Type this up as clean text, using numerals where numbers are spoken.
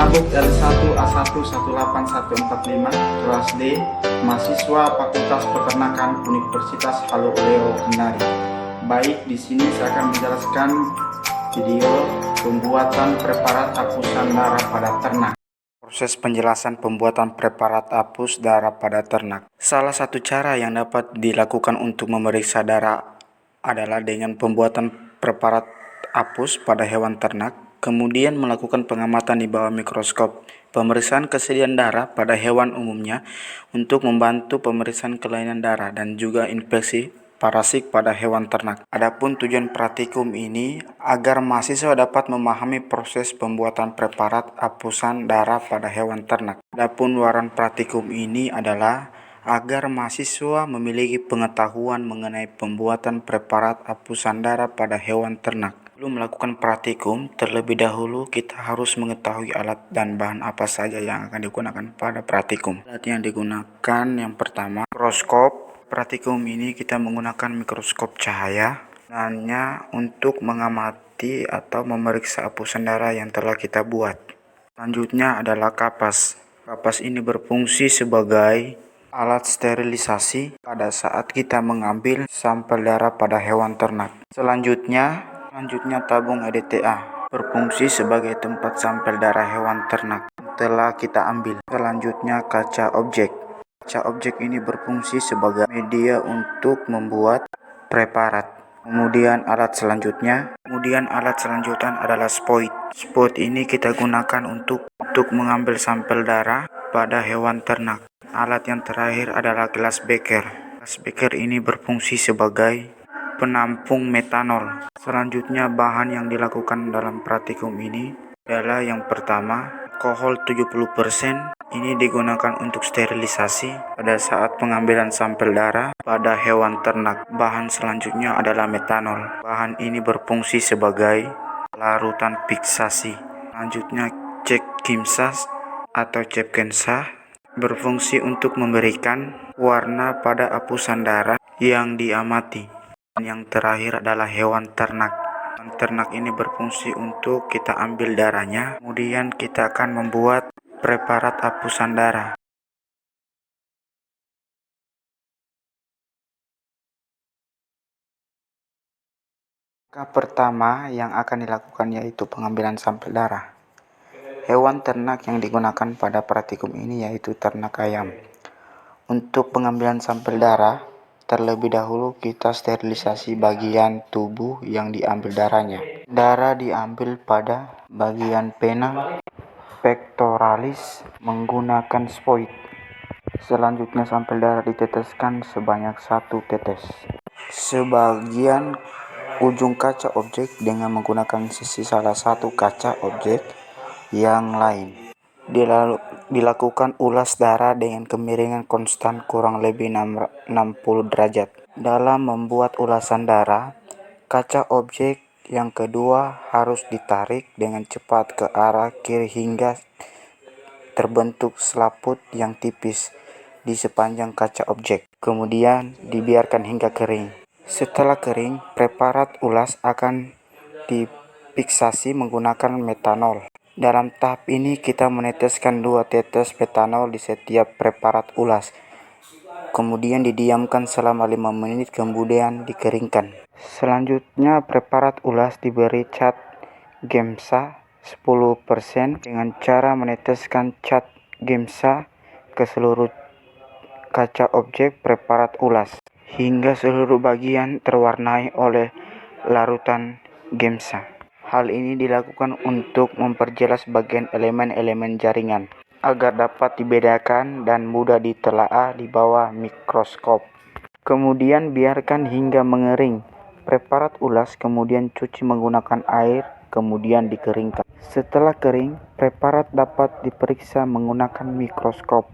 Sabuk L1 A1 18145 kelas D, mahasiswa Fakultas Peternakan Universitas Halus Kendari. Baik, di sini saya akan menjelaskan video pembuatan preparat hapusan darah pada ternak. Proses penjelasan pembuatan preparat hapus darah pada ternak. Salah satu cara yang dapat dilakukan untuk memeriksa darah adalah dengan pembuatan preparat hapus pada hewan ternak, kemudian melakukan pengamatan di bawah mikroskop, pemeriksaan kesediaan darah pada hewan umumnya untuk membantu pemeriksaan kelainan darah dan juga infeksi parasit pada hewan ternak. Adapun tujuan praktikum ini agar mahasiswa dapat memahami proses pembuatan preparat hapusan darah pada hewan ternak. Adapun waran praktikum ini adalah agar mahasiswa memiliki pengetahuan mengenai pembuatan preparat hapusan darah pada hewan ternak. Sebelum melakukan praktikum, terlebih dahulu kita harus mengetahui alat dan bahan apa saja yang akan digunakan pada praktikum. Alat yang digunakan yang pertama, mikroskop. Praktikum ini kita menggunakan mikroskop cahaya, gunanya untuk mengamati atau memeriksa hapusan darah yang telah kita buat. Selanjutnya adalah kapas. Kapas ini berfungsi sebagai alat sterilisasi pada saat kita mengambil sampel darah pada hewan ternak. Selanjutnya tabung EDTA berfungsi sebagai tempat sampel darah hewan ternak telah kita ambil. Selanjutnya kaca objek. Kaca objek ini berfungsi sebagai media untuk membuat preparat. Kemudian alat selanjutnya adalah spot. Spot ini kita gunakan untuk mengambil sampel darah pada hewan ternak. Alat yang terakhir adalah gelas beker. Gelas beker ini berfungsi sebagai penampung metanol. Selanjutnya bahan yang dilakukan dalam praktikum ini adalah yang pertama, alkohol 70%. Ini digunakan untuk sterilisasi pada saat pengambilan sampel darah pada hewan ternak. Bahan selanjutnya adalah metanol. Bahan ini berfungsi sebagai larutan fiksasi. Selanjutnya cek kimsas atau cek berfungsi untuk memberikan warna pada hapusan darah yang diamati. Dan yang terakhir adalah hewan ternak. Hewan ternak ini berfungsi untuk kita ambil darahnya, kemudian kita akan membuat preparat hapusan darah. Langkah pertama yang akan dilakukan yaitu pengambilan sampel darah. Hewan ternak yang digunakan pada praktikum ini yaitu ternak ayam. Untuk pengambilan sampel darah, terlebih dahulu kita sterilisasi bagian tubuh yang diambil darahnya. Darah diambil pada bagian vena pectoralis menggunakan spot. Selanjutnya sampel darah diteteskan sebanyak 1 tetes. Sebagian ujung kaca objek dengan menggunakan sisi salah satu kaca objek yang lain. Dilakukan ulas darah dengan kemiringan konstan kurang lebih 60 derajat. Dalam membuat ulasan darah, kaca objek yang kedua harus ditarik dengan cepat ke arah kiri hingga terbentuk selaput yang tipis di sepanjang kaca objek. Kemudian dibiarkan hingga kering. Setelah kering, preparat ulas akan difiksasi menggunakan metanol. Dalam tahap ini kita meneteskan 2 tetes metanol di setiap preparat ulas. Kemudian didiamkan selama 5 menit, kemudian dikeringkan. Selanjutnya preparat ulas diberi cat Gemsa 10% dengan cara meneteskan cat Gemsa ke seluruh kaca objek preparat ulas hingga seluruh bagian terwarnai oleh larutan Gemsa. Hal ini dilakukan untuk memperjelas bagian elemen-elemen jaringan agar dapat dibedakan dan mudah ditelaah di bawah mikroskop. Kemudian biarkan hingga mengering. Preparat ulas kemudian cuci menggunakan air, kemudian dikeringkan. Setelah kering, preparat dapat diperiksa menggunakan mikroskop.